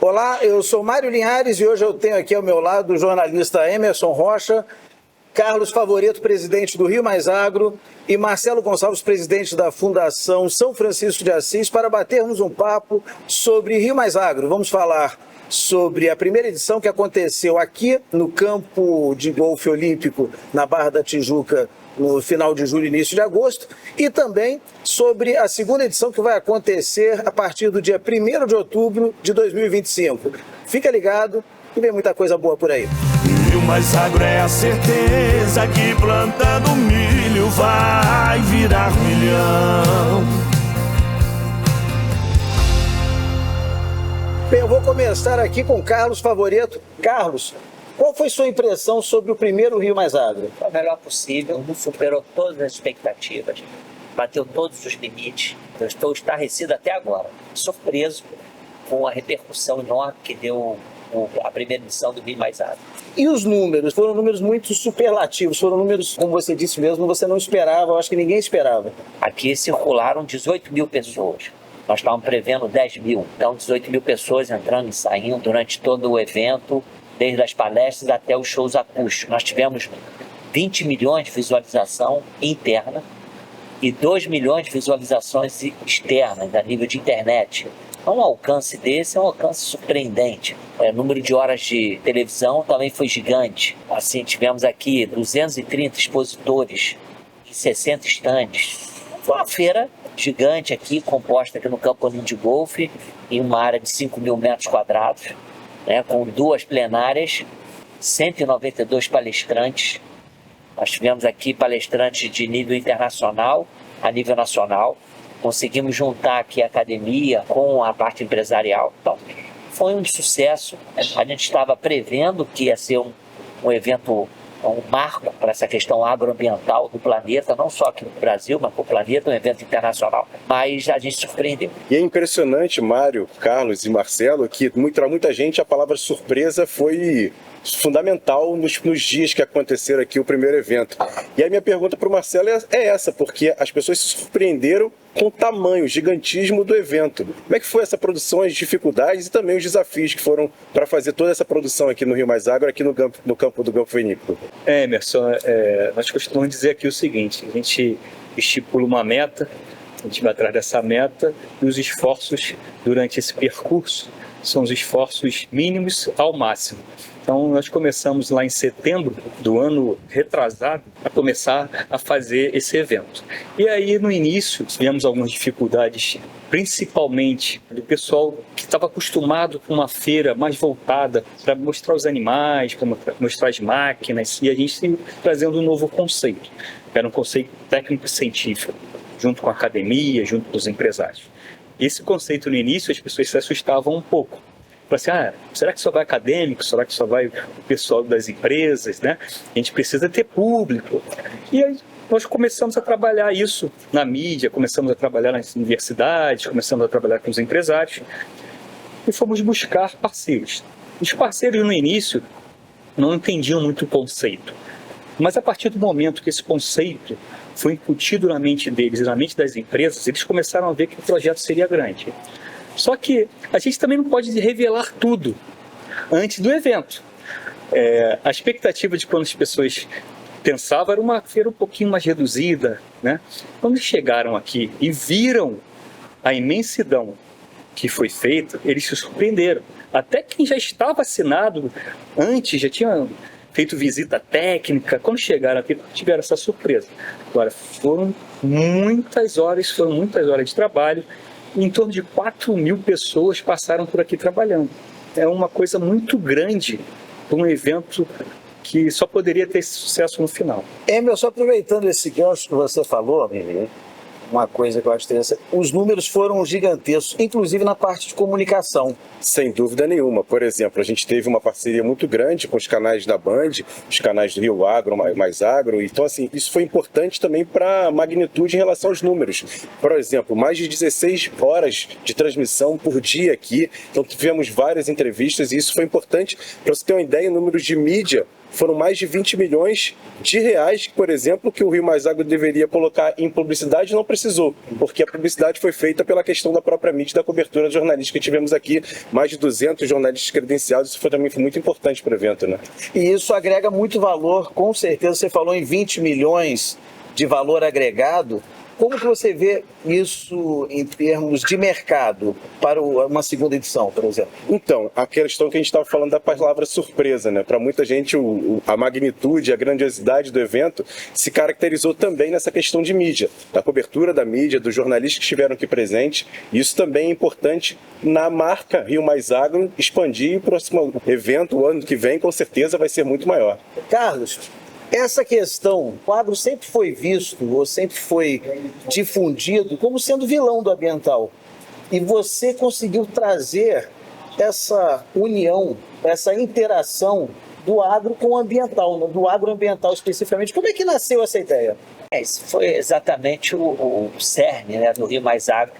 Olá, eu sou Mário Linhares e hoje eu tenho aqui ao meu lado o jornalista Emerson Rocha, Carlos Favoreto, presidente do Rio Mais Agro, e Marcelo Gonçalves, presidente da Fundação São Francisco de Assis, para batermos um papo sobre Rio Mais Agro. Vamos falar sobre a primeira edição que aconteceu aqui no campo de golfe olímpico na Barra da Tijuca no final de julho e início de agosto, e também sobre a segunda edição que vai acontecer a partir do dia 1º de outubro de 2025. Fica ligado e vem muita coisa boa por aí. Rio Mais Agro é a certeza que plantando milho vai virar milhão. Bem, eu vou começar aqui com Carlos Favoreto. Carlos, qual foi sua impressão sobre o primeiro Rio Mais Agro? Foi o melhor possível, superou todas as expectativas, bateu todos os limites. Eu estou estarrecido até agora, surpreso com a repercussão enorme que deu a primeira edição do Rio Mais Agro. E os números? Foram números muito superlativos, foram números, como você disse mesmo, você não esperava, eu acho que ninguém esperava. Aqui circularam 18 mil pessoas. Nós estávamos prevendo 10 mil, então 18 mil pessoas entrando e saindo durante todo o evento, desde as palestras até os shows acústicos. Nós tivemos 20 milhões de visualização interna e 2 milhões de visualizações externas, a nível de internet. Então, um alcance desse é um alcance surpreendente. O número de horas de televisão também foi gigante. Assim, tivemos aqui 230 expositores de 60 estandes. Foi uma feira gigante aqui, composta aqui no Campo Olímpico de Golfe, em uma área de 5 mil metros quadrados, né, com 2 plenárias, 192 palestrantes. Nós tivemos aqui palestrantes de nível internacional, a nível nacional. Conseguimos juntar aqui a academia com a parte empresarial. Então, foi um sucesso. A gente estava prevendo que ia ser um evento, um marco para essa questão agroambiental do planeta, não só aqui no Brasil, mas para o planeta, um evento internacional. Mas a gente surpreendeu. E é impressionante, Mário, Carlos e Marcelo, que para muita gente a palavra surpresa foi fundamental nos dias que aconteceram aqui o primeiro evento. E a minha pergunta para o Marcelo é essa, porque as pessoas se surpreenderam com o tamanho, o gigantismo do evento. Como é que foi essa produção, as dificuldades e também os desafios que foram para fazer toda essa produção aqui no Rio Mais Agro, aqui no campo do Golfo Vinícola? Emerson, nós costumamos dizer aqui o seguinte: a gente estipula uma meta, a gente vai atrás dessa meta e os esforços durante esse percurso são os esforços mínimos ao máximo. Então, nós começamos lá em setembro do ano retrasado a começar a fazer esse evento. E aí, no início, tivemos algumas dificuldades, principalmente do pessoal que estava acostumado com uma feira mais voltada para mostrar os animais, para mostrar as máquinas, e a gente trazendo um novo conceito. Era um conceito técnico-científico, junto com a academia, junto com os empresários. Esse conceito, no início, as pessoas se assustavam um pouco. Assim, será que só vai acadêmico? Será que só vai o pessoal das empresas, né? A gente precisa ter público. E aí nós começamos a trabalhar isso na mídia, começamos a trabalhar nas universidades, começamos a trabalhar com os empresários e fomos buscar parceiros. Os parceiros, no início, não entendiam muito o conceito. Mas a partir do momento que esse conceito foi incutido na mente deles e na mente das empresas, eles começaram a ver que o projeto seria grande. Só que a gente também não pode revelar tudo antes do evento. A expectativa de quando as pessoas pensavam era uma feira um pouquinho mais reduzida, né? Quando chegaram aqui e viram a imensidão que foi feita, eles se surpreenderam. Até quem já estava vacinado antes, já tinha feito visita técnica, quando chegaram aqui tiveram essa surpresa. Agora, foram muitas horas de trabalho. Em torno de 4 mil pessoas passaram por aqui trabalhando. É uma coisa muito grande para um evento que só poderia ter sucesso no final. Emerson, aproveitando esse gancho que você falou, uma coisa que eu acho interessante, os números foram gigantescos, inclusive na parte de comunicação. Sem dúvida nenhuma. Por exemplo, a gente teve uma parceria muito grande com os canais da Band, os canais do Rio Agro, Mais Agro. Então, assim, isso foi importante também para a magnitude em relação aos números. Por exemplo, mais de 16 horas de transmissão por dia aqui. Então, tivemos várias entrevistas e isso foi importante para você ter uma ideia. O número de mídia foram mais de 20 milhões de reais, por exemplo, que o Rio Mais Agro deveria colocar em publicidade e não precisou, porque a publicidade foi feita pela questão da própria mídia, da cobertura jornalística que tivemos aqui, mais de 200 jornalistas credenciados, isso também foi muito importante para o evento, né? E isso agrega muito valor, com certeza. Você falou em 20 milhões de valor agregado. Como que você vê isso em termos de mercado para uma segunda edição, por exemplo? Então, a questão que a gente estava falando da palavra surpresa, né? Para muita gente, a magnitude, a grandiosidade do evento se caracterizou também nessa questão de mídia, da cobertura da mídia, dos jornalistas que estiveram aqui presentes. Isso também é importante na marca Rio Mais Agro expandir, e o próximo evento, o ano que vem, com certeza vai ser muito maior. Carlos, essa questão, o agro sempre foi visto, ou sempre foi difundido como sendo vilão do ambiental. E você conseguiu trazer essa união, essa interação do agro com o ambiental, do agroambiental especificamente. Como é que nasceu essa ideia? Isso foi exatamente o cerne, né, do Rio Mais Agro.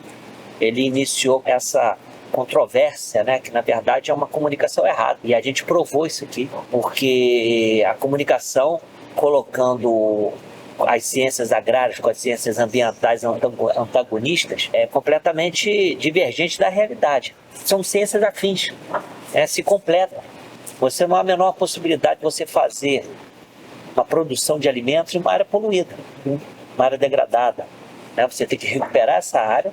Ele iniciou essa controvérsia, né, que na verdade é uma comunicação errada. E a gente provou isso aqui, porque a comunicação, colocando as ciências agrárias com as ciências ambientais antagonistas, é completamente divergente da realidade. São ciências afins, se completam. Você não há a menor possibilidade de você fazer uma produção de alimentos em uma área poluída, uma área degradada. Você tem que recuperar essa área,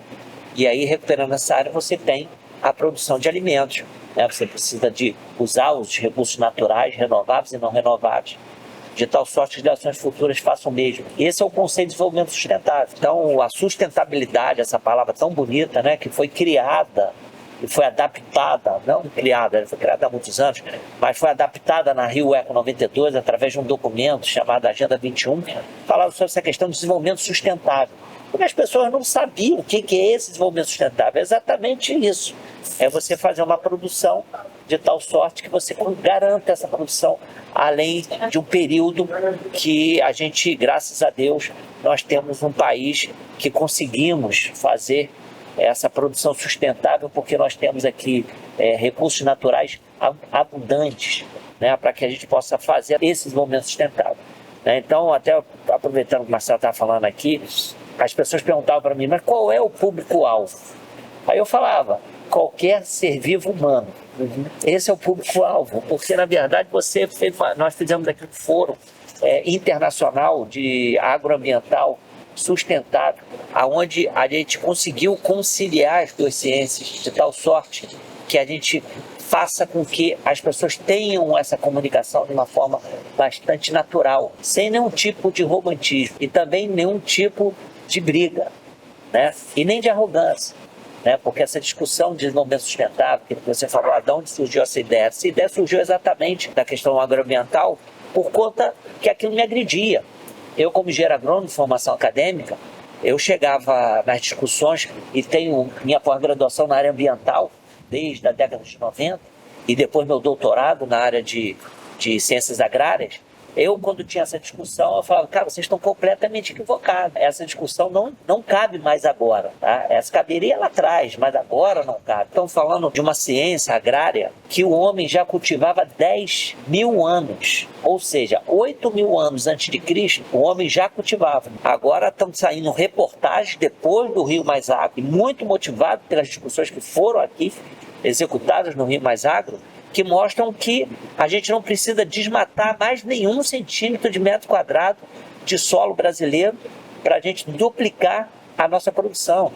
e aí, recuperando essa área, você tem a produção de alimentos. Você precisa de usar os recursos naturais, renováveis e não renováveis, de tal sorte que as gerações futuras façam o mesmo. Esse é o conceito de desenvolvimento sustentável. Então, a sustentabilidade, essa palavra tão bonita, né, que foi criada e foi adaptada, não criada, ela foi criada há muitos anos, mas foi adaptada na Rio Eco 92 através de um documento chamado Agenda 21, falava sobre essa questão de desenvolvimento sustentável. Porque as pessoas não sabiam o que é esse desenvolvimento sustentável. É exatamente isso. É você fazer uma produção de tal sorte que você garanta essa produção além de um período que a gente, graças a Deus, nós temos um país que conseguimos fazer essa produção sustentável, porque nós temos aqui recursos naturais abundantes, né, para que a gente possa fazer esse desenvolvimento sustentável. Então, até aproveitando o que o Marcelo estava falando aqui, as pessoas perguntavam para mim, mas qual é o público-alvo? Aí eu falava, qualquer ser vivo humano. Esse é o público-alvo, porque na verdade nós fizemos aqui um fórum internacional de agroambiental sustentável, aonde a gente conseguiu conciliar as duas ciências de tal sorte que a gente faça com que as pessoas tenham essa comunicação de uma forma bastante natural, sem nenhum tipo de romantismo e também nenhum tipo de briga, né? E nem de arrogância, né? Porque essa discussão de desenvolvimento sustentável, que você falou, de onde surgiu essa ideia? Essa ideia surgiu exatamente da questão agroambiental por conta que aquilo me agredia. Eu, como engenheiro agrônomo de formação acadêmica, eu chegava nas discussões e tenho minha pós-graduação na área ambiental desde a década de 90 e depois meu doutorado na área de ciências agrárias. Eu, quando tinha essa discussão, eu falava, cara, vocês estão completamente equivocados. Essa discussão não cabe mais agora, tá? Essa caberia lá atrás, mas agora não cabe. Estamos falando de uma ciência agrária que o homem já cultivava 10 mil anos. Ou seja, 8 mil anos antes de Cristo, o homem já cultivava. Agora estão saindo reportagens depois do Rio Mais Agro, muito motivado pelas discussões que foram aqui executadas no Rio Mais Agro, que mostram que a gente não precisa desmatar mais nenhum centímetro de metro quadrado de solo brasileiro para a gente duplicar a nossa produção.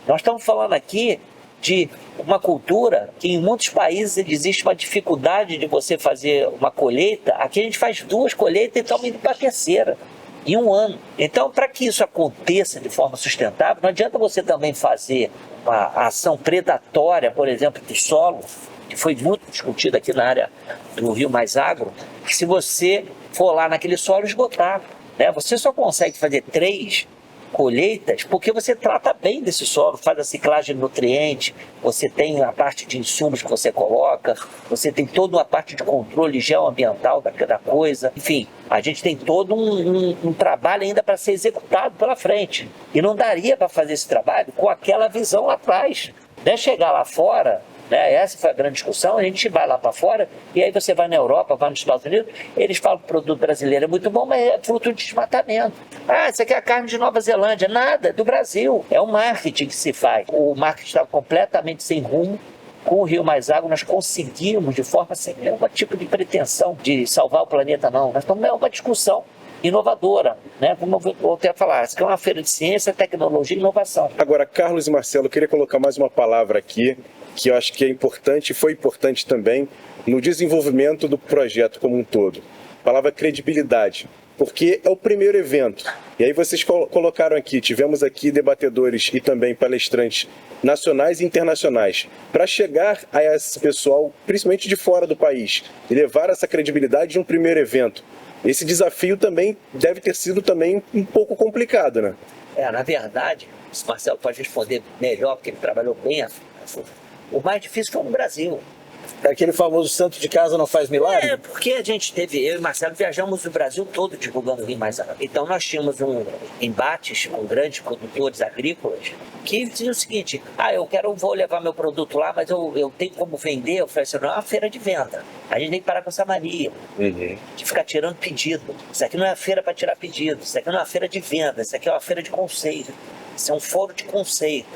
Nós estamos falando aqui de uma cultura que em muitos países existe uma dificuldade de você fazer uma colheita. Aqui a gente faz 2 colheitas e estamos indo para a terceira em um ano. Então, para que isso aconteça de forma sustentável, não adianta você também fazer uma ação predatória, por exemplo, do solo, que foi muito discutido aqui na área do Rio Mais Agro, que se você for lá naquele solo esgotar, né? Você só consegue fazer 3 colheitas porque você trata bem desse solo, faz a ciclagem de nutrientes, você tem a parte de insumos que você coloca, você tem toda uma parte de controle geoambiental da coisa, enfim, a gente tem todo um trabalho ainda para ser executado pela frente, e não daria para fazer esse trabalho com aquela visão lá atrás, né? Chegar lá fora Né? Essa foi a grande discussão. A gente vai lá para fora e aí você vai na Europa, vai nos Estados Unidos, eles falam que o produto brasileiro é muito bom, mas é fruto de desmatamento. Ah, isso aqui é a carne de Nova Zelândia. Nada, é do Brasil. É o marketing que se faz. O marketing está completamente sem rumo. Com o Rio Mais Água, nós conseguimos, de forma sem nenhum tipo de pretensão de salvar o planeta, não. Nós estamos numa discussão inovadora, né? Como eu vou até falar, isso aqui é uma feira de ciência, tecnologia e inovação. Agora, Carlos e Marcelo, eu queria colocar mais uma palavra aqui, que eu acho que é importante e foi importante também no desenvolvimento do projeto como um todo. A palavra credibilidade, porque é o primeiro evento. E aí vocês colocaram aqui, tivemos aqui debatedores e também palestrantes nacionais e internacionais, para chegar a esse pessoal, principalmente de fora do país, e levar essa credibilidade de um primeiro evento. Esse desafio também deve ter sido também um pouco complicado, né? Na verdade, o Marcelo pode responder melhor, porque ele trabalhou bem. O mais difícil foi no Brasil. Aquele famoso santo de casa não faz milagre? Porque a gente teve, eu e Marcelo viajamos o Brasil todo divulgando o Rio Mais Água. Então nós tínhamos embates com grandes produtores agrícolas que diziam o seguinte: vou levar meu produto lá, mas eu tenho como vender. Eu falei assim: não é uma feira de venda. A gente tem que parar com essa mania de ficar tirando pedido. Isso aqui não é uma feira para tirar pedido. Isso aqui não é uma feira de venda. Isso aqui é uma feira de conceito. Isso é um fórum de conceito.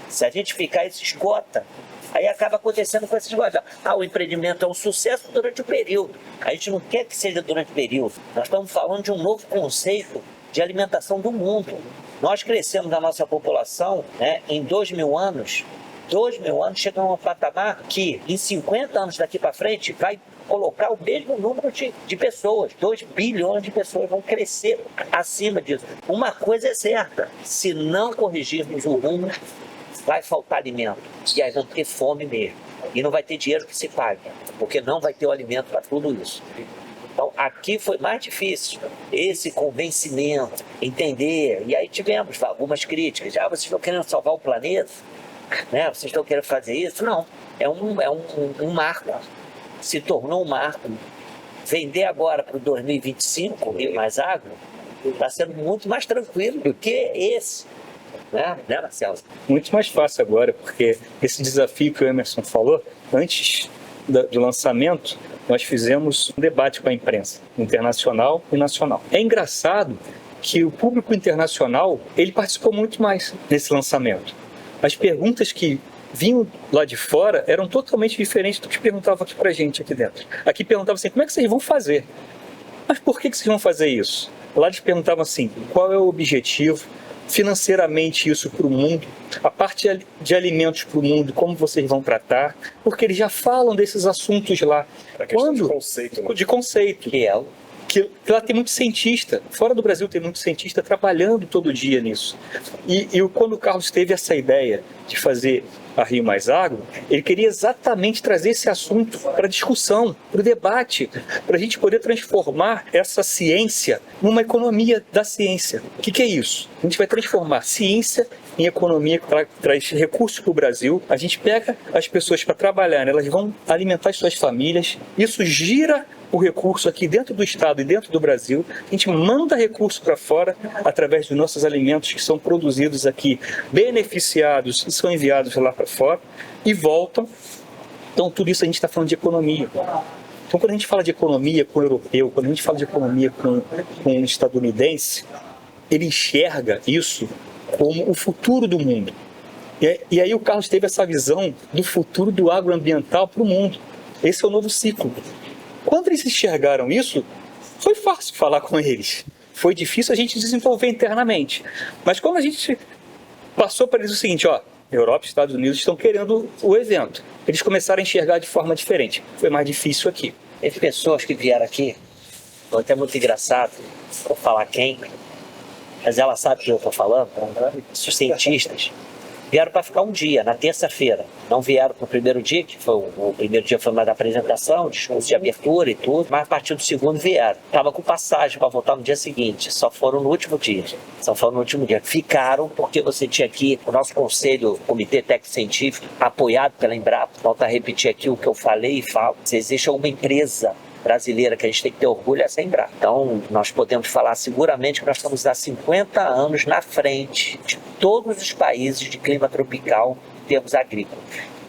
Se a gente ficar, isso esgota. Aí acaba acontecendo com esses guardas. O empreendimento é um sucesso durante o período. A gente não quer que seja durante o período. Nós estamos falando de um novo conceito de alimentação do mundo. Nós crescemos a nossa população, né, em 2.000 anos. 2.000 anos chegamos a um patamar que, em 50 anos daqui para frente, vai colocar o mesmo número de pessoas. 2 bilhões de pessoas vão crescer acima disso. Uma coisa é certa: se não corrigirmos o rumo, vai faltar alimento. E aí vão ter fome mesmo. E não vai ter dinheiro que se pague, porque não vai ter o alimento para tudo isso. Então, aqui foi mais difícil. Esse convencimento, entender. E aí tivemos algumas críticas. Vocês estão querendo salvar o planeta? Né? Vocês estão querendo fazer isso? Não. É um marco. Se tornou um marco. Vender agora para o 2025, Rio Mais Água, está sendo muito mais tranquilo do que esse. Né, Marcelo? Muito mais fácil agora, porque esse desafio que o Emerson falou, antes do lançamento, nós fizemos um debate com a imprensa internacional e nacional. É engraçado que o público internacional, ele participou muito mais nesse lançamento. As perguntas que vinham lá de fora eram totalmente diferentes do que perguntavam aqui pra gente aqui dentro. Aqui perguntavam assim: como é que vocês vão fazer? Mas por que vocês vão fazer isso? Lá eles perguntavam assim: qual é o objetivo? Financeiramente isso para o mundo, a parte de alimentos para o mundo, como vocês vão tratar, porque eles já falam desses assuntos lá. De conceito, né? De conceito. Que lá tem muito cientista, fora do Brasil tem muito cientista trabalhando todo dia nisso. E quando o Carlos teve essa ideia de fazer a Rio Mais Água, ele queria exatamente trazer esse assunto para discussão, para o debate, para a gente poder transformar essa ciência numa economia da ciência. O que é isso? A gente vai transformar ciência em economia que traz recursos para o Brasil. A gente pega as pessoas para trabalhar, elas vão alimentar as suas famílias, isso gira o recurso aqui dentro do estado e dentro do Brasil. A gente manda recurso para fora através dos nossos alimentos que são produzidos aqui, beneficiados e são enviados lá para fora e voltam. Então tudo isso a gente está falando de economia. Então quando a gente fala de economia com o europeu, quando a gente fala de economia com o estadunidense, ele enxerga isso como o futuro do mundo. E aí o Carlos teve essa visão do futuro do agroambiental para o mundo. Esse é o novo ciclo. Quando eles enxergaram isso, foi fácil falar com eles. Foi difícil a gente desenvolver internamente. Mas quando a gente passou para eles o seguinte: Europa e Estados Unidos estão querendo o evento, eles começaram a enxergar de forma diferente. Foi mais difícil aqui. Teve pessoas que vieram aqui, foi até muito engraçado, vou falar quem, mas ela sabe o que eu estou falando, os cientistas. Vieram para ficar um dia, na terça-feira. Não vieram para o primeiro dia, que foi o primeiro dia foi mais da apresentação, discurso de abertura e tudo, mas a partir do segundo vieram. Estava com passagem para voltar no dia seguinte, só foram no último dia. Ficaram porque você tinha aqui o nosso conselho, Comitê Técnico Científico, apoiado pela Embrapa. Volto a repetir aqui o que eu falei e falo. Se existe uma empresa brasileira que a gente tem que ter orgulho, é essa Embrapa. Então, nós podemos falar seguramente que nós estamos há 50 anos na frente de todos os países de clima tropical em termos agrícolas.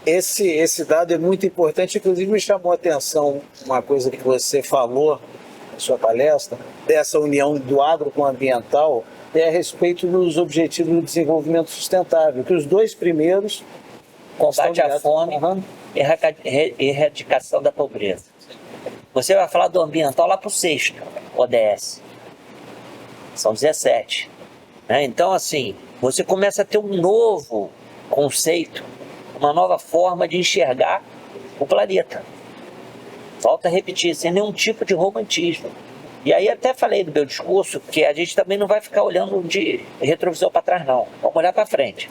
Esse dado é muito importante, inclusive me chamou a atenção uma coisa que você falou na sua palestra, dessa união do agro com o ambiental, é a respeito dos Objetivos do Desenvolvimento Sustentável, que os 2 primeiros... Combate à fome, erradicação da pobreza. Você vai falar do ambiental lá para o 6º ODS. São 17. Né? Então, assim, você começa a ter um novo conceito, uma nova forma de enxergar o planeta. Volto a repetir, sem nenhum tipo de romantismo. E aí até falei no meu discurso que a gente também não vai ficar olhando de retrovisor para trás, não. Vamos olhar para frente.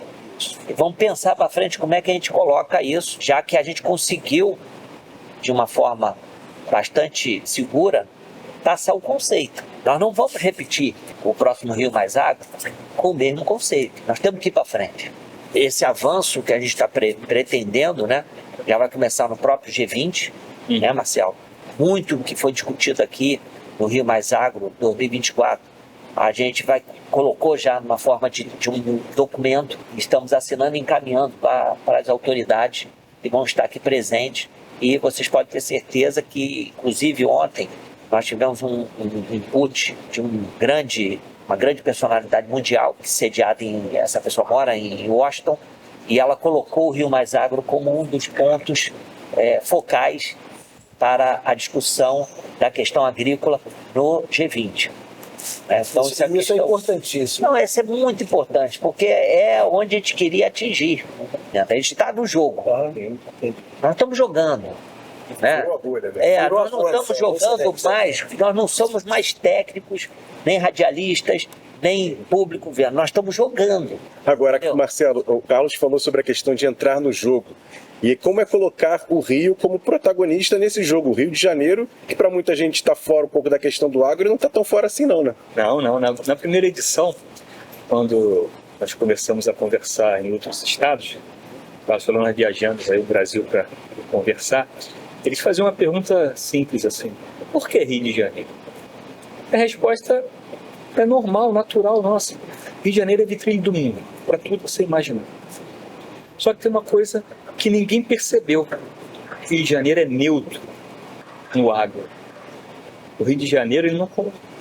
E vamos pensar para frente como é que a gente coloca isso, já que a gente conseguiu, de uma forma bastante segura, traçar o conceito. Nós não vamos repetir o próximo Rio Mais Agro com o mesmo conceito. Nós temos que ir para frente. Esse avanço que a gente está pretendendo, né, já vai começar no próprio G20, né, Marcelo? Muito que foi discutido aqui no Rio Mais Agro 2024. A gente colocou já numa forma de um documento, estamos assinando e encaminhando para as autoridades que vão estar aqui presentes. E vocês podem ter certeza que, inclusive ontem, nós tivemos um input de uma grande personalidade mundial, sediada essa pessoa mora em Washington, e ela colocou o Rio Mais Agro como um dos pontos focais para a discussão da questão agrícola no G20. Então, isso é importantíssimo. Não, isso é muito importante, porque é onde a gente queria atingir. A gente está no jogo. Nós estamos jogando. Né? Nós não estamos jogando mais, nós não somos mais técnicos, nem radialistas, nem público vendo. Nós estamos jogando. Agora, Marcelo, o Carlos falou sobre a questão de entrar no jogo. E como é colocar o Rio como protagonista nesse jogo? O Rio de Janeiro, que para muita gente está fora um pouco da questão do agro, não está tão fora assim não, né? Não. Na primeira edição, quando nós começamos a conversar em outros estados, nós viajamos aí o Brasil para conversar, eles faziam uma pergunta simples assim: por que Rio de Janeiro? A resposta é normal, natural nossa. Rio de Janeiro é vitrine do mundo, para tudo que você imaginar. Só que tem uma coisa que ninguém percebeu: Rio de Janeiro é neutro no agro. O Rio de Janeiro ele não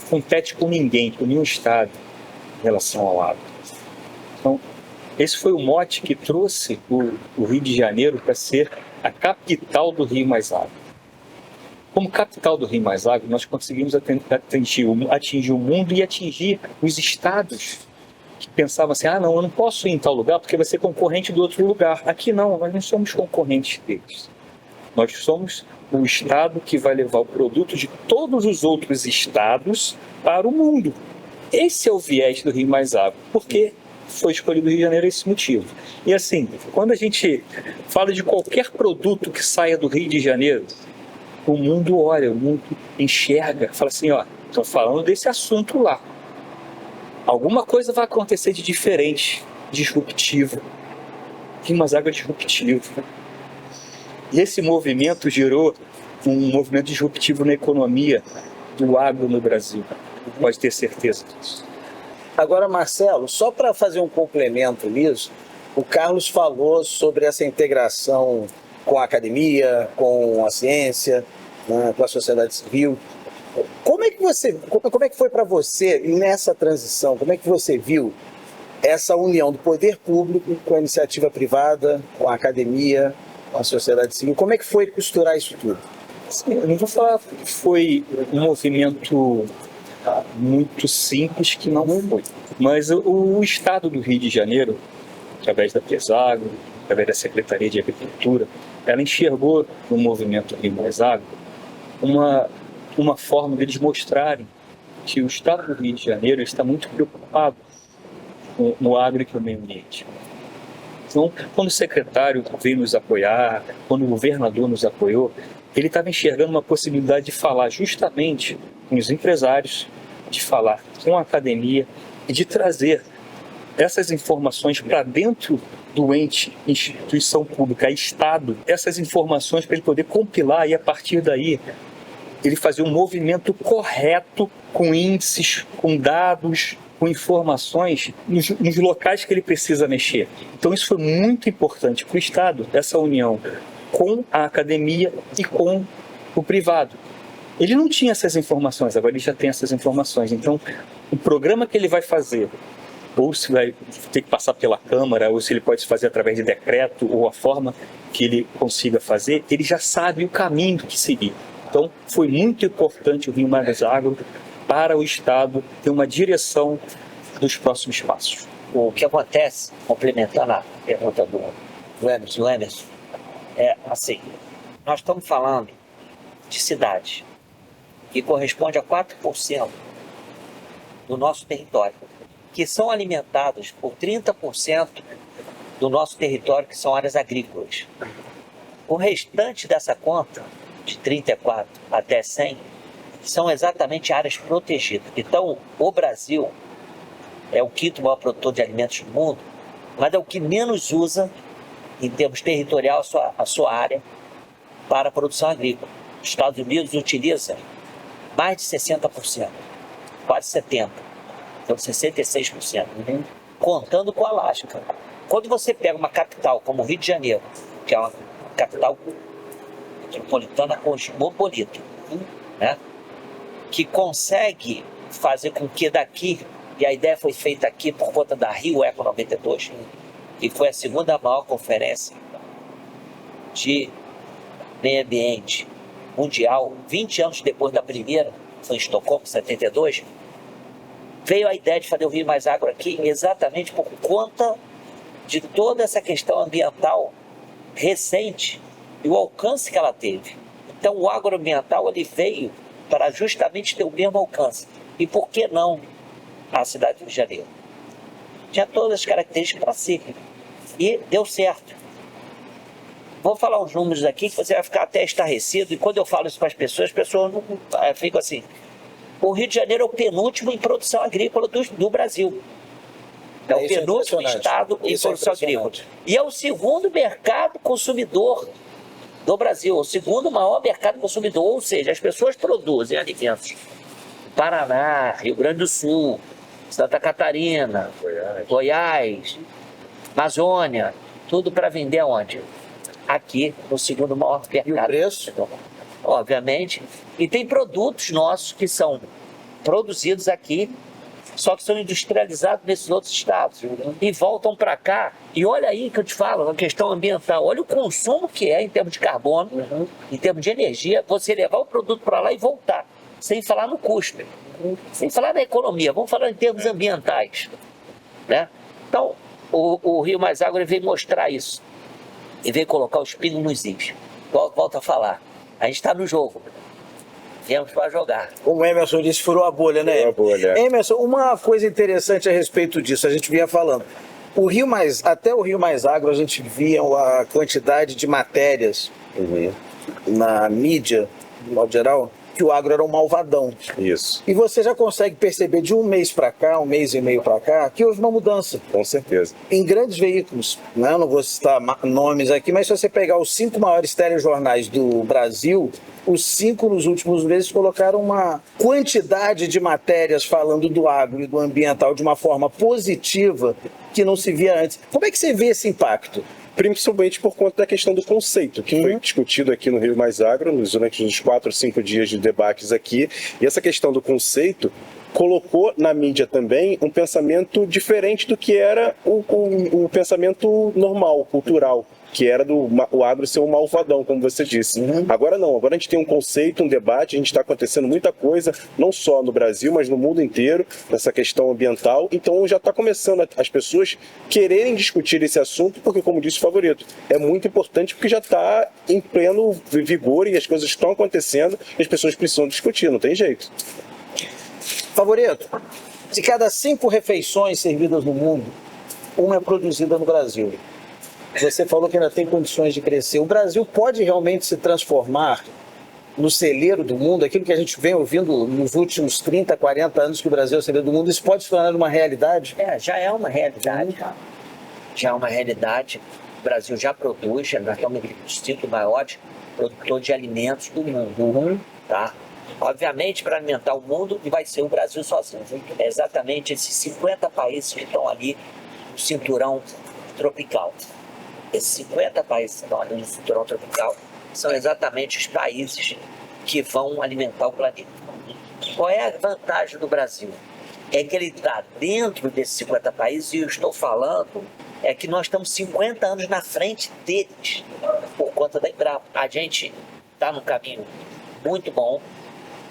compete com ninguém, com nenhum estado em relação ao agro. Então, esse foi o mote que trouxe o Rio de Janeiro para ser a capital do Rio Mais Agro. Como capital do Rio Mais Agro, nós conseguimos atingir o mundo e atingir os estados que pensavam assim: não, eu não posso ir em tal lugar porque vai ser concorrente do outro lugar. Aqui não, nós não somos concorrentes deles. Nós somos o estado que vai levar o produto de todos os outros estados para o mundo. Esse é o viés do Rio Mais Agro. Por que foi escolhido o Rio de Janeiro esse motivo? E assim, quando a gente fala de qualquer produto que saia do Rio de Janeiro, o mundo olha, o mundo enxerga, fala assim: estão falando desse assunto lá. Alguma coisa vai acontecer de diferente, disruptivo. Rio Mais Agro é disruptivo. E esse movimento gerou um movimento disruptivo na economia do agro no Brasil. Pode ter certeza disso. Agora, Marcelo, só para fazer um complemento nisso, o Carlos falou sobre essa integração com a academia, com a ciência, né, com a sociedade civil. Como é que foi para você nessa transição? Como é que você viu essa união do poder público com a iniciativa privada, com a academia, com a sociedade civil? Como é que foi costurar isso tudo? Sim, eu não vou falar que foi um movimento muito simples, que não foi. Mas o Estado do Rio de Janeiro, através da Pesagro, através da Secretaria de Agricultura, ela enxergou no movimento Rio Mais Agro uma forma deles mostrarem que o Estado do Rio de Janeiro está muito preocupado no agro e com o meio ambiente. Então, quando o secretário veio nos apoiar, quando o governador nos apoiou, ele estava enxergando uma possibilidade de falar justamente com os empresários, de falar com a academia e de trazer essas informações para dentro do ente, instituição pública, Estado, essas informações para ele poder compilar e a partir daí ele fazer um movimento correto com índices, com dados, com informações nos locais que ele precisa mexer. Então isso foi muito importante para o Estado, essa união com a academia e com o privado. Ele não tinha essas informações, agora ele já tem essas informações. Então, o programa que ele vai fazer, ou se vai ter que passar pela Câmara, ou se ele pode fazer através de decreto, ou a forma que ele consiga fazer, ele já sabe o caminho que seguir. Então, foi muito importante o Rio Mais Agro para o Estado ter uma direção dos próximos passos. O que acontece, complementando a pergunta do Emerson, é assim, nós estamos falando de cidades que corresponde a 4% do nosso território, que são alimentados por 30% do nosso território, que são áreas agrícolas. O restante dessa conta, de 34 até 100, são exatamente áreas protegidas. Então, o Brasil é o quinto maior produtor de alimentos do mundo, mas é o que menos usa, em termos territorial, a sua área para a produção agrícola. Os Estados Unidos utilizam mais de 60%, quase 70%, então 66%, contando com o Alasca. Quando você pega uma capital como o Rio de Janeiro, que é uma capital metropolitana cosmopolita, né, que consegue fazer com que daqui, e a ideia foi feita aqui por conta da Rio Eco 92, que foi a segunda maior conferência de meio ambiente mundial, 20 anos depois da primeira, foi em Estocolmo, 72, veio a ideia de fazer o Rio Mais Agro aqui exatamente por conta de toda essa questão ambiental recente e o alcance que ela teve. Então o agroambiental ele veio para justamente ter o mesmo alcance. E por que não a cidade do Rio de Janeiro? Tinha todas as características para si. E deu certo. Vou falar uns números aqui que você vai ficar até estarrecido. E quando eu falo isso para as pessoas não ficam assim. O Rio de Janeiro é o penúltimo em produção agrícola do Brasil. É o penúltimo estado em produção agrícola. E é o segundo mercado consumidor do Brasil, o segundo maior mercado consumidor. Ou seja, as pessoas produzem alimentos. Paraná, Rio Grande do Sul, Santa Catarina, Goiás, Amazônia, tudo para vender aonde? Aqui, no segundo maior mercado. E o preço? Obviamente. E tem produtos nossos que são produzidos aqui, só que são industrializados nesses outros estados. E voltam para cá. E olha aí que eu te falo, uma questão ambiental. Olha o consumo que é em termos de carbono, em termos de energia, você levar o produto para lá e voltar. Sem falar no custo, sem falar na economia, vamos falar em termos ambientais, né? Então, o Rio Mais Agro veio mostrar isso, e veio colocar os pingos nos is. Volto a falar, a gente está no jogo, viemos para jogar. Como o Emerson disse, furou a bolha, né? Furou a bolha. Emerson, uma coisa interessante a respeito disso, a gente vinha falando, até o Rio Mais Agro a gente via a quantidade de matérias na mídia, de modo geral, que o agro era um malvadão. Isso. E você já consegue perceber de um mês para cá, um mês e meio para cá, que houve uma mudança. Com certeza. Em grandes veículos, né? Eu não vou citar nomes aqui, mas se você pegar os 5 maiores telejornais do Brasil, os 5 nos últimos meses colocaram uma quantidade de matérias falando do agro e do ambiental de uma forma positiva que não se via antes. Como é que você vê esse impacto? Principalmente por conta da questão do conceito, que foi discutido aqui no Rio Mais Agro, durante os 4 ou 5 dias de debates aqui. E essa questão do conceito colocou na mídia também um pensamento diferente do que era o pensamento normal, cultural, que era o agro ser um malvadão, como você disse. Agora não, agora a gente tem um conceito, um debate, a gente está acontecendo muita coisa, não só no Brasil, mas no mundo inteiro, nessa questão ambiental. Então já está começando as pessoas quererem discutir esse assunto, porque, como disse o Favorito, é muito importante porque já está em pleno vigor e as coisas estão acontecendo e as pessoas precisam discutir, não tem jeito. Favorito, de cada 5 refeições servidas no mundo, uma é produzida no Brasil. Você falou que ainda tem condições de crescer. O Brasil pode realmente se transformar no celeiro do mundo? Aquilo que a gente vem ouvindo nos últimos 30, 40 anos que o Brasil é o celeiro do mundo, isso pode se tornar uma realidade? Já é uma realidade. Já é uma realidade. O Brasil já produz, nós estamos no 5 maiores produtor de alimentos do mundo. Tá? Obviamente, para alimentar o mundo, vai ser o Brasil sozinho. É exatamente esses 50 países que estão ali no cinturão tropical. Esses 50 países que estão ali no cinturão tropical são exatamente os países que vão alimentar o planeta. Qual é a vantagem do Brasil? É que ele está dentro desses 50 países, e eu estou falando é que nós estamos 50 anos na frente deles, por conta da Embrapa. A gente está num caminho muito bom,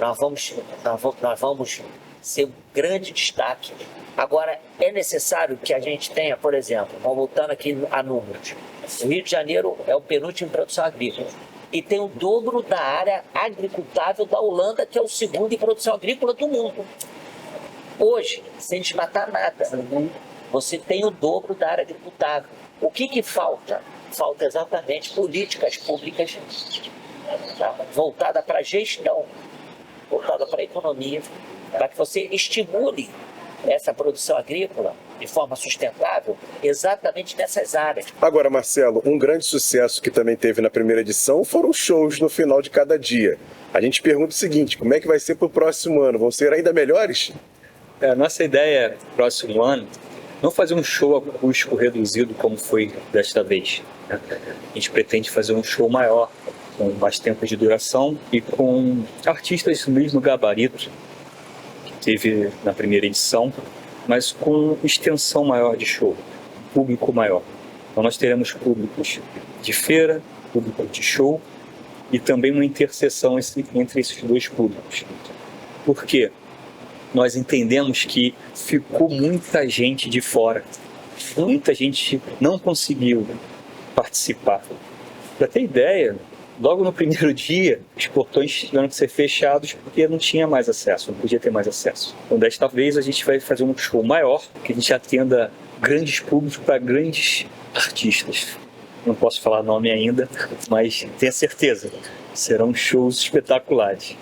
nós vamos ser um grande destaque. Agora, é necessário que a gente tenha, por exemplo, voltando aqui a números, o Rio de Janeiro é o penúltimo em produção agrícola e tem o dobro da área agricultável da Holanda, que é o segundo em produção agrícola do mundo. Hoje, sem desmatar nada, você tem o dobro da área agricultável. O que falta? Falta exatamente políticas públicas, tá? Voltada para a gestão, voltada para a economia, para que você estimule essa produção agrícola de forma sustentável exatamente nessas áreas. Agora, Marcelo, um grande sucesso que também teve na primeira edição foram os shows no final de cada dia. A gente pergunta o seguinte, como é que vai ser para o próximo ano? Vão ser ainda melhores? A nossa ideia próximo ano, não fazer um show acústico reduzido como foi desta vez, né? A gente pretende fazer um show maior, com mais tempo de duração e com artistas do mesmo gabarito que teve na primeira edição, mas com extensão maior de show, público maior. Então nós teremos públicos de feira, público de show e também uma interseção entre esses dois públicos. Por quê? Nós entendemos que ficou muita gente de fora, muita gente não conseguiu participar. Para ter ideia, logo no primeiro dia, os portões tiveram que ser fechados porque não tinha mais acesso, não podia ter mais acesso. Então, desta vez, a gente vai fazer um show maior, que a gente atenda grandes públicos para grandes artistas. Não posso falar nome ainda, mas tenha certeza, serão shows espetaculares.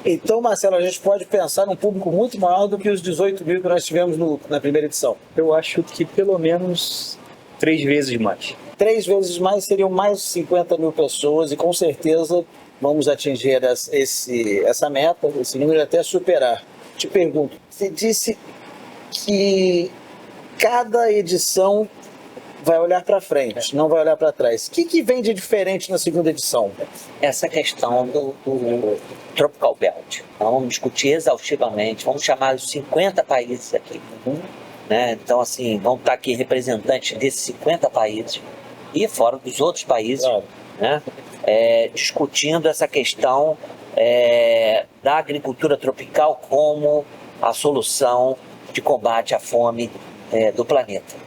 Então, Marcelo, a gente pode pensar num público muito maior do que os 18 mil que nós tivemos na primeira edição. Eu acho que pelo menos 3 vezes mais. 3 vezes mais seriam mais de 50 mil pessoas e com certeza vamos atingir essa meta, esse número até superar. Te pergunto, você disse que cada edição vai olhar para frente, não vai olhar para trás. O que vem de diferente na segunda edição? Essa questão do Tropical Belt. Nós vamos discutir exaustivamente, vamos chamar os 50 países aqui. Né? Então, assim, vão estar aqui representantes desses 50 países e fora dos outros países, claro, né? Discutindo essa questão da agricultura tropical como a solução de combate à fome do planeta.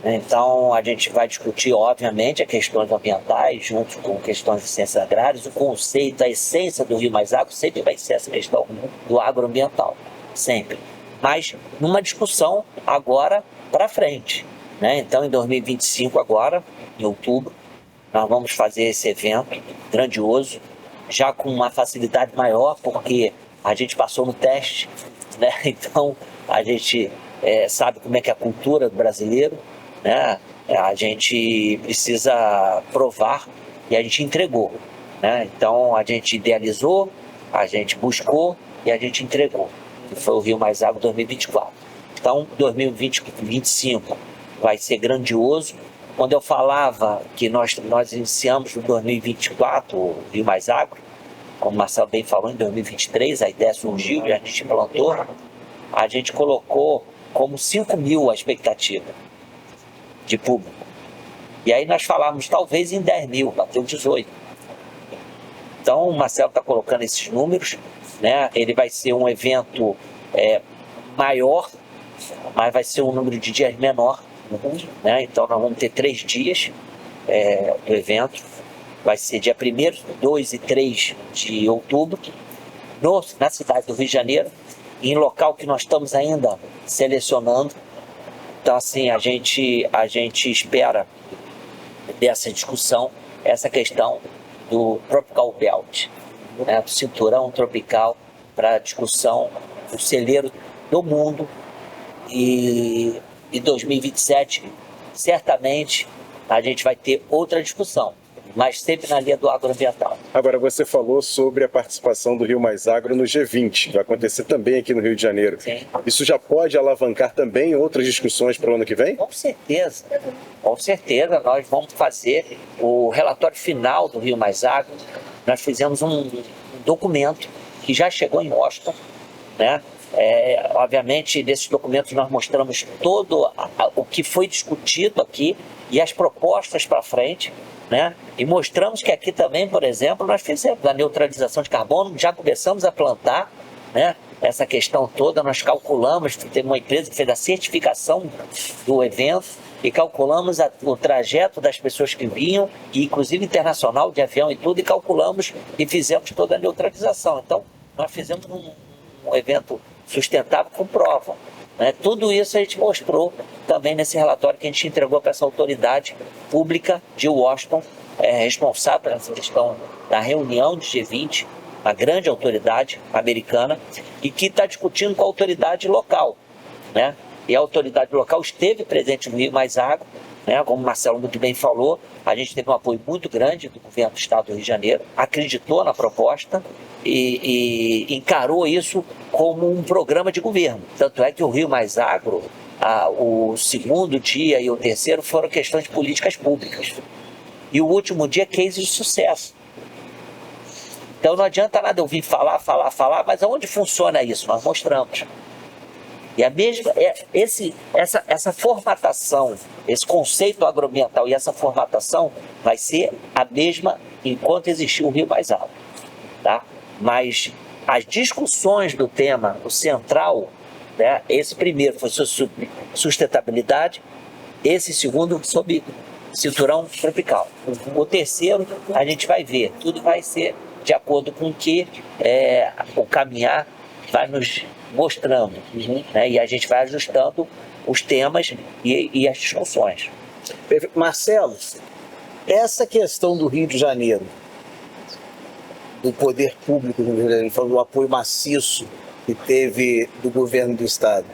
Então, a gente vai discutir, obviamente, as questões ambientais, junto com questões de ciências agrárias. O conceito, a essência do Rio Mais Agro sempre vai ser essa questão do agroambiental, sempre. Mas numa discussão agora para frente, né? Então, em 2025 agora, em outubro, nós vamos fazer esse evento grandioso, já com uma facilidade maior, porque a gente passou no teste, né? Então, a gente sabe como é que é a cultura do brasileiro, né? A gente precisa provar e a gente entregou, né? Então a gente idealizou, a gente buscou e a gente entregou. Que foi o Rio Mais Agro 2024. Então 2025 vai ser grandioso. Quando eu falava que nós iniciamos no 2024 o Rio Mais Agro, como o Marcelo bem falou, em 2023 a ideia surgiu e a gente implantou, a gente colocou como 5 mil a expectativa de público. E aí nós falamos talvez em 10 mil, bateu 18. Então o Marcelo está colocando esses números, né? Ele vai ser um evento maior, mas vai ser um número de dias menor, né? Então nós vamos ter 3 dias do evento. Vai ser dia 1º, 2 e 3 de outubro, na cidade do Rio de Janeiro, em local que nós estamos ainda selecionando. Então, assim, a gente espera dessa discussão essa questão do Tropical Belt, né, do cinturão tropical, para a discussão do celeiro do mundo. E em 2027, certamente, a gente vai ter outra discussão. mas sempre na linha do agroambiental. Agora, você falou sobre a participação do Rio Mais Agro no G20, que vai acontecer também aqui no Rio de Janeiro. Sim. Isso já pode alavancar também outras discussões para o ano que vem? Com certeza. Com certeza, nós vamos fazer o relatório final do Rio Mais Agro. Nós fizemos um documento que já chegou em Washington, né? Obviamente, nesses documentos nós mostramos todo o que foi discutido aqui e as propostas para frente, né? E mostramos que aqui também, por exemplo, nós fizemos a neutralização de carbono, já começamos a plantar, né? Essa questão toda, nós calculamos, teve uma empresa que fez a certificação do evento e calculamos o trajeto das pessoas que vinham, e inclusive internacional, de avião e tudo, e calculamos e fizemos toda a neutralização. Então, nós fizemos um evento sustentável com prova, né? Tudo isso a gente mostrou também nesse relatório que a gente entregou para essa autoridade pública de Washington, responsável por essa questão da reunião de G20, uma grande autoridade americana, e que está discutindo com a autoridade local, né? E a autoridade local esteve presente no Rio Mais Agro, né? Como o Marcelo muito bem falou, a gente teve um apoio muito grande do governo do estado do Rio de Janeiro, acreditou na proposta e encarou isso como um programa de governo. Tanto é que o Rio Mais Agro, o segundo dia e o terceiro foram questões de políticas públicas. E o último dia, case de sucesso. Então não adianta nada eu vir falar, mas aonde funciona isso? Nós mostramos. E a mesma, essa formatação, esse conceito agroambiental e essa formatação vai ser a mesma enquanto existir o Rio Mais Agro, tá? Mas as discussões do tema, o central, né, esse primeiro foi sobre sustentabilidade, esse segundo sobre cinturão tropical. O terceiro a gente vai ver, tudo vai ser de acordo com o que o caminhar vai nos mostrando, né? E a gente vai ajustando os temas e as discussões. Marcelo, essa questão do Rio de Janeiro, do poder público do Rio de Janeiro, falando do apoio maciço que teve do governo do estado,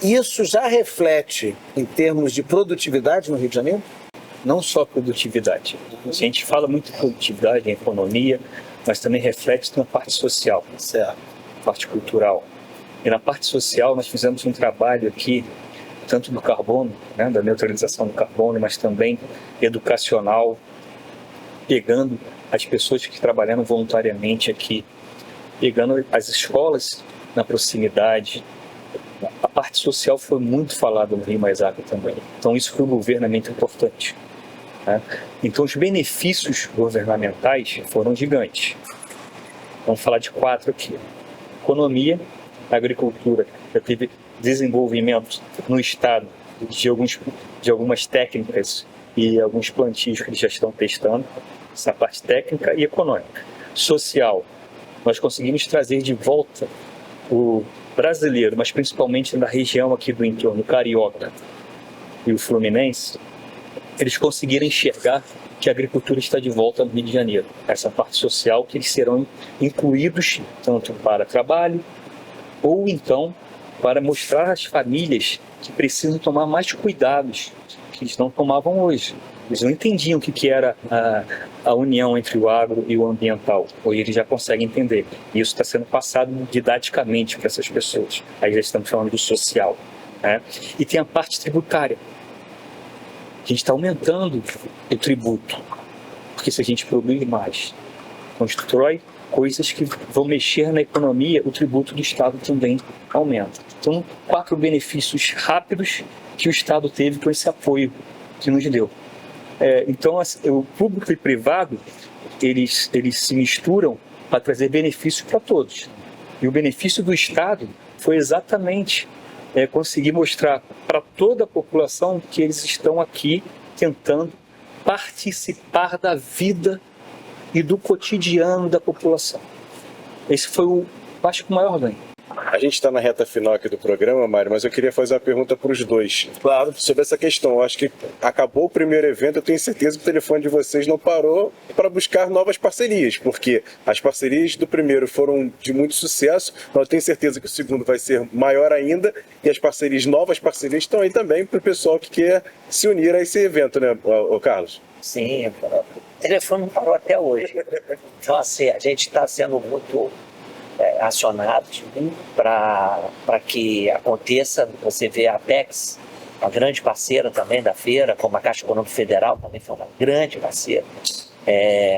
isso já reflete em termos de produtividade no Rio de Janeiro? Não só produtividade. A gente fala muito de produtividade em economia, mas também reflete na parte social, Certo. parte cultural. E na parte social nós fizemos um trabalho aqui, tanto do carbono, né, da neutralização do carbono, mas também educacional, pegando as pessoas que trabalharam voluntariamente aqui, pegando as escolas na proximidade. A parte social foi muito falada no Rio Mais Agro também. Então isso para o governo é muito importante, né? Então os benefícios governamentais foram gigantes. Vamos falar de 4 aqui. Economia, agricultura, já teve desenvolvimento no estado de algumas técnicas e alguns plantios que eles já estão testando, essa parte técnica e econômica. Social, nós conseguimos trazer de volta o brasileiro, mas principalmente na região aqui do entorno, Carioca e o Fluminense, eles conseguiram enxergar que a agricultura está de volta no Rio de Janeiro. Essa parte social que eles serão incluídos tanto para trabalho ou então para mostrar às famílias que precisam tomar mais cuidados que eles não tomavam hoje. Eles não entendiam o que era a união entre o agro e o ambiental. Hoje eles já conseguem entender. E isso está sendo passado didaticamente para essas pessoas. Aí já estamos falando do social, né? E tem a parte tributária. A gente está aumentando o tributo. Porque se a gente produz mais, constrói coisas que vão mexer na economia, o tributo do Estado também aumenta. Então, 4 benefícios rápidos que o Estado teve com esse apoio que nos deu. Então, o público e privado, eles se misturam para trazer benefício para todos. E o benefício do Estado foi exatamente conseguir mostrar para toda a população que eles estão aqui tentando participar da vida e do cotidiano da população. Esse foi, acho que, o maior ganho. A gente está na reta final aqui do programa, Mário, mas eu queria fazer uma pergunta para os dois. Claro. Sobre essa questão, eu acho que acabou o primeiro evento, eu tenho certeza que o telefone de vocês não parou para buscar novas parcerias, porque as parcerias do primeiro foram de muito sucesso, mas eu tenho certeza que o segundo vai ser maior ainda, e as parcerias, novas parcerias, estão aí também para o pessoal que quer se unir a esse evento, né, Carlos? Sim, telefone não parou até hoje. Então, assim, a gente está sendo muito acionado para que aconteça. Você vê a Apex, uma grande parceira também da feira, como a Caixa Econômica Federal também foi uma grande parceira.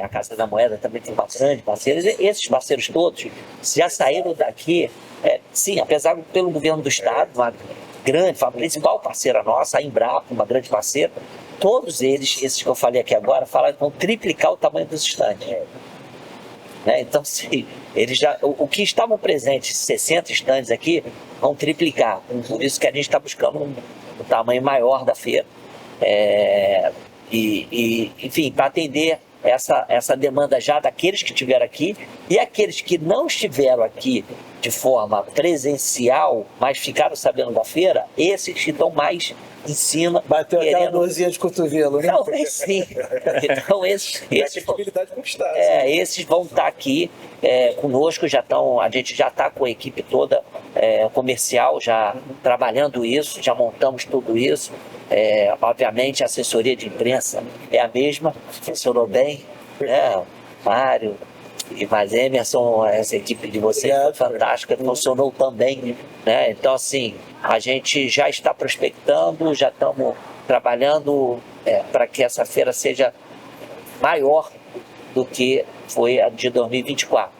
A Casa da Moeda também tem uma grande parceira. Esses parceiros todos já saíram daqui, sim, apesar pelo governo do Estado, foi a principal parceira nossa, a Embrapa, uma grande parceira. Todos eles, esses que eu falei aqui agora, falaram que vão triplicar o tamanho dos estandes. Então, sim, eles já, o que estavam presentes, 60 estandes aqui, vão triplicar. Por isso que a gente está buscando um tamanho maior da feira. Enfim, para atender essa demanda já daqueles que estiveram aqui e aqueles que não estiveram aqui de forma presencial, mas ficaram sabendo da feira, esses que estão mais em cima. Bateu aquela dorzinha de cotovelo, né? Talvez sim. Então, esses conquistada. Esses vão estar aqui conosco, a gente já está com a equipe toda comercial, já trabalhando isso, já montamos tudo isso. Obviamente a assessoria de imprensa é a mesma, funcionou bem, Mário e mais Emerson, essa equipe de vocês foi fantástica, funcionou também, Então, assim, a gente já está prospectando, já estamos trabalhando para que essa feira seja maior do que foi a de 2024.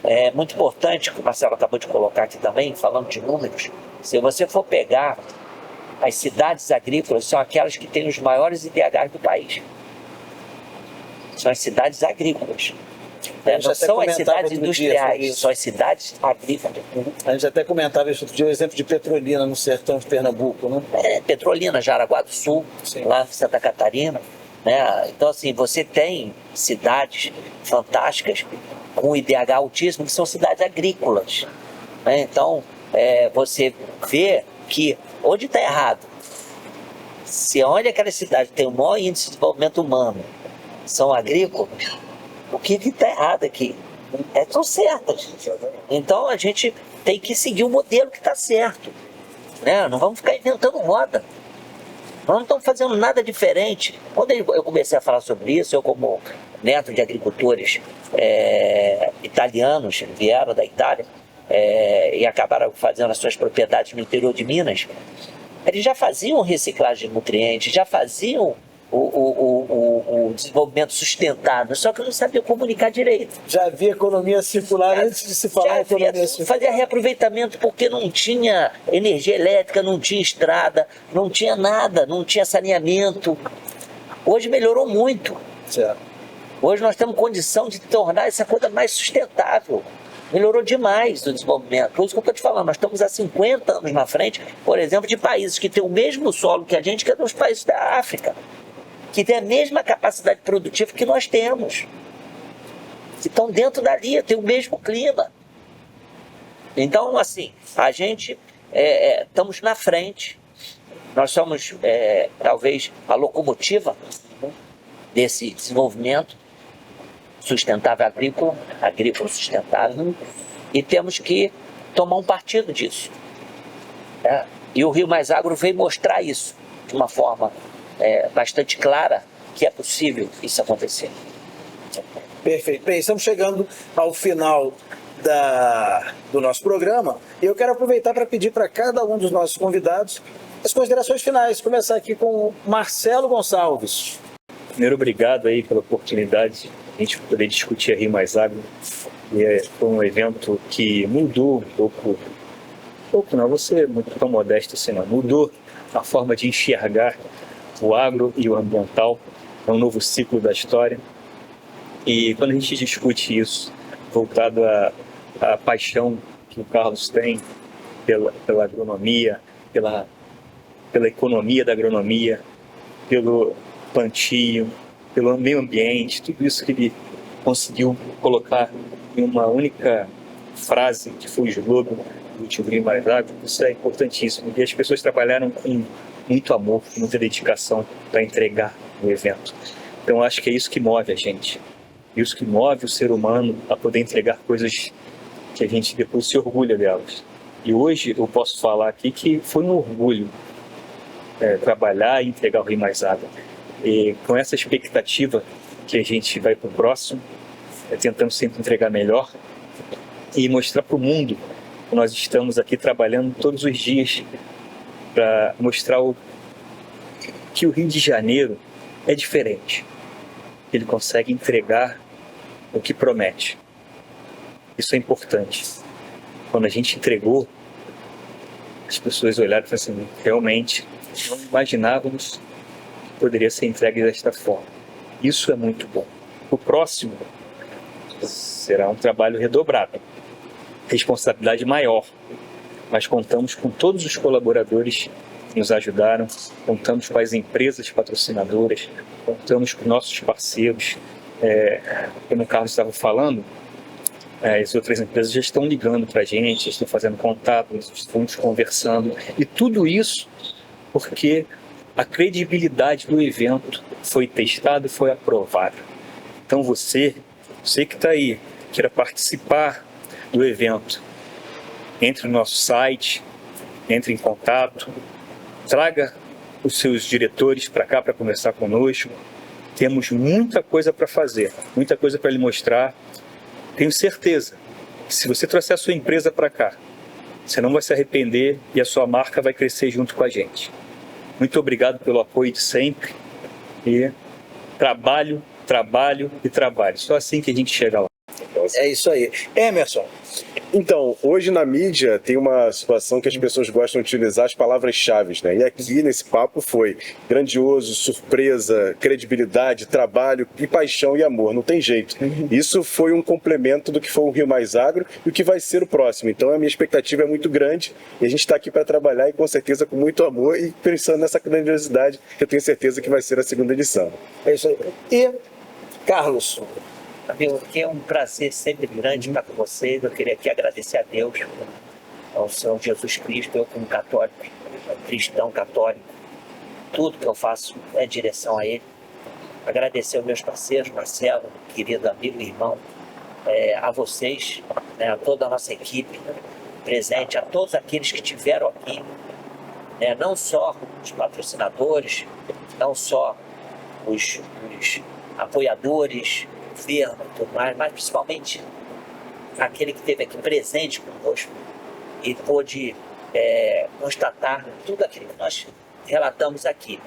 É muito importante, que o Marcelo acabou de colocar aqui também, falando de números, se você for pegar as cidades agrícolas, são aquelas que têm os maiores IDHs do país. São as cidades agrícolas. Não são as cidades industriais, são as cidades agrícolas. A gente até comentava isso outro dia, o exemplo de Petrolina, no sertão de Pernambuco, né? Petrolina, Jaraguá do Sul, sim, lá em Santa Catarina. Então, assim, você tem cidades fantásticas com IDH altíssimo, que são cidades agrícolas. Então, você vê que onde está errado? Se onde aquela cidade tem o maior índice de desenvolvimento humano são agrícolas, o que está errado aqui? Estão certas. Então a gente tem que seguir o modelo que está certo. Não vamos ficar inventando roda. Nós não estamos fazendo nada diferente. Quando eu comecei a falar sobre isso, eu como neto de agricultores italianos, vieram da Itália, e acabaram fazendo as suas propriedades no interior de Minas, eles já faziam reciclagem de nutrientes, já faziam o desenvolvimento sustentável, só que não sabiam comunicar direito. Já havia economia circular antes de se falar em economia circular. Fazia reaproveitamento porque não tinha energia elétrica, não tinha estrada, não tinha nada, não tinha saneamento. Hoje melhorou muito. Certo. Hoje nós temos condição de tornar essa coisa mais sustentável. Melhorou demais o desenvolvimento. Por isso que eu estou te falando, nós estamos há 50 anos na frente, por exemplo, de países que têm o mesmo solo que a gente, que é dos países da África, que têm a mesma capacidade produtiva que nós temos, que estão dentro dali, têm o mesmo clima. Então, assim, a gente estamos na frente, nós somos talvez a locomotiva desse desenvolvimento sustentável agrícola sustentável, e temos que tomar um partido disso. E o Rio Mais Agro veio mostrar isso de uma forma bastante clara, que é possível isso acontecer. Perfeito. Bem, estamos chegando ao final do nosso programa, e eu quero aproveitar para pedir para cada um dos nossos convidados as considerações finais. Começar aqui com o Marcelo Gonçalves. Primeiro, obrigado aí pela oportunidade de a gente poder discutir a Rio Mais Agro. Foi um evento que mudou um pouco não, vou ser muito tão modesto assim, não, mudou a forma de enxergar o agro e o ambiental. É um novo ciclo da história. E quando a gente discute isso, voltado à paixão que o Carlos tem pela agronomia, pela economia da agronomia, pelo plantio, pelo meio ambiente, tudo isso que ele conseguiu colocar em uma única frase, que foi o slogan do último Rio Mais Agro. Isso é importantíssimo, e as pessoas trabalharam com muito amor, com muita dedicação para entregar o evento. Então acho que é isso que move a gente, isso que move o ser humano a poder entregar coisas que a gente depois se orgulha delas. E hoje eu posso falar aqui que foi um orgulho trabalhar e entregar o Rio Mais Agro. E com essa expectativa que a gente vai para o próximo, tentando sempre entregar melhor e mostrar para o mundo que nós estamos aqui trabalhando todos os dias para mostrar que o Rio de Janeiro é diferente. Ele consegue entregar o que promete. Isso é importante. Quando a gente entregou, as pessoas olharam e falaram assim, realmente, não imaginávamos que poderia ser entregue desta forma. Isso é muito bom. O próximo será um trabalho redobrado, responsabilidade maior, mas contamos com todos os colaboradores que nos ajudaram, contamos com as empresas patrocinadoras, contamos com nossos parceiros. Como o Carlos estava falando, as outras empresas já estão ligando para a gente, já estão fazendo contato, estamos conversando, e tudo isso porque a credibilidade do evento foi testada e foi aprovada. Então você que está aí, queira participar do evento, entre no nosso site, entre em contato, traga os seus diretores para cá para conversar conosco. Temos muita coisa para fazer, muita coisa para lhe mostrar. Tenho certeza que se você trouxer a sua empresa para cá, você não vai se arrepender e a sua marca vai crescer junto com a gente. Muito obrigado pelo apoio de sempre e trabalho, trabalho e trabalho. Só assim que a gente chega lá. É isso aí. Emerson. Então, hoje na mídia tem uma situação que as pessoas gostam de utilizar as palavras-chave, né? E aqui nesse papo foi grandioso, surpresa, credibilidade, trabalho e paixão e amor, não tem jeito. Isso foi um complemento do que foi o Rio Mais Agro e o que vai ser o próximo. Então a minha expectativa é muito grande e a gente está aqui para trabalhar e com certeza com muito amor e pensando nessa grandiosidade que eu tenho certeza que vai ser a segunda edição. É isso aí. E Carlos? Amigo, que é um prazer sempre grande estar com vocês. Eu queria aqui agradecer a Deus, ao Senhor Jesus Cristo, eu como católico, cristão católico, tudo que eu faço é direção a Ele. Agradecer aos meus parceiros, Marcelo, querido amigo e irmão, a vocês, né, a toda a nossa equipe presente, a todos aqueles que estiveram aqui, né, não só os patrocinadores, não só os apoiadores, governo e tudo mais, mas principalmente aquele que esteve aqui presente conosco e pôde constatar tudo aquilo que nós relatamos aqui.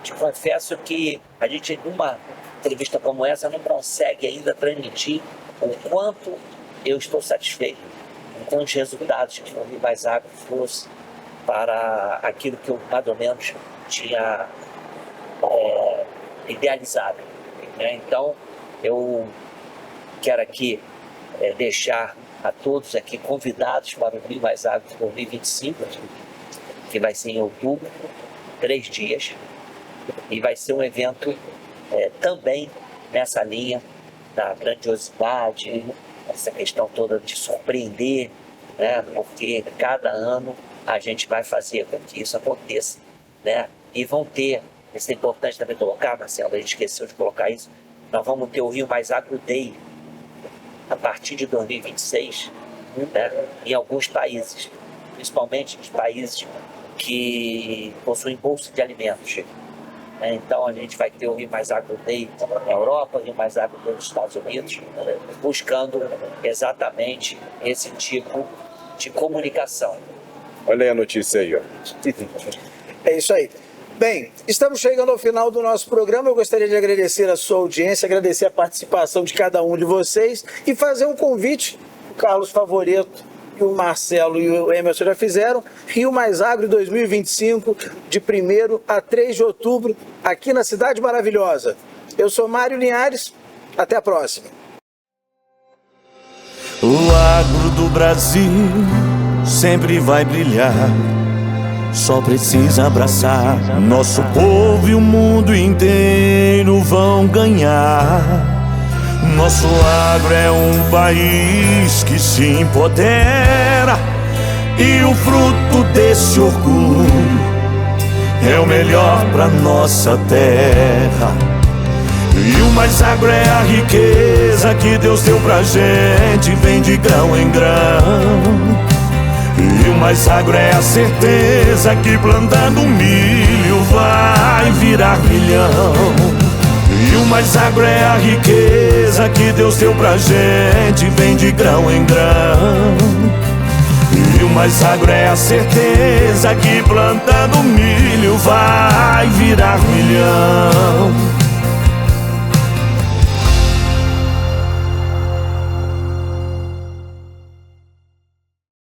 Te confesso que a gente, numa entrevista como essa, não consegue ainda transmitir o quanto eu estou satisfeito com os resultados que o Rio Mais Agro trouxe para aquilo que eu, mais ou menos, tinha idealizado. Né? Então, eu quero aqui deixar a todos aqui convidados para o Rio Mais Agro 2025, que vai ser em outubro, 3 dias, e vai ser um evento também nessa linha da grandiosidade, essa questão toda de surpreender, né? Porque cada ano a gente vai fazer com que isso aconteça, né? E vão ter, isso é importante também colocar, Marcelo, a gente esqueceu de colocar isso, nós vamos ter o Rio Mais Agro Day a partir de 2026, né, em alguns países, principalmente os países que possuem bolsa de alimentos. Então a gente vai ter o Rio Mais Agro Day na Europa, o Rio Mais Agro Day nos Estados Unidos, buscando exatamente esse tipo de comunicação. Olha aí a notícia aí, ó. É isso aí. Bem, estamos chegando ao final do nosso programa. Eu gostaria de agradecer a sua audiência, agradecer a participação de cada um de vocês e fazer um convite. O Carlos Favoreto e o Marcelo e o Emerson já fizeram. Rio Mais Agro 2025, de 1º a 3 de outubro, aqui na Cidade Maravilhosa. Eu sou Mário Linhares, até a próxima. O agro do Brasil sempre vai brilhar. Só precisa abraçar. Nosso povo e o mundo inteiro vão ganhar. Nosso agro é um país que se empodera, e o fruto desse orgulho é o melhor pra nossa terra. E o Mais Agro é a riqueza que Deus deu pra gente, vem de grão em grão. E o Mais Agro é a certeza que plantando milho vai virar milhão. Rio Mais Agro é a riqueza que Deus deu pra gente, vem de grão em grão. Rio Mais Agro é a certeza que plantando milho vai virar milhão.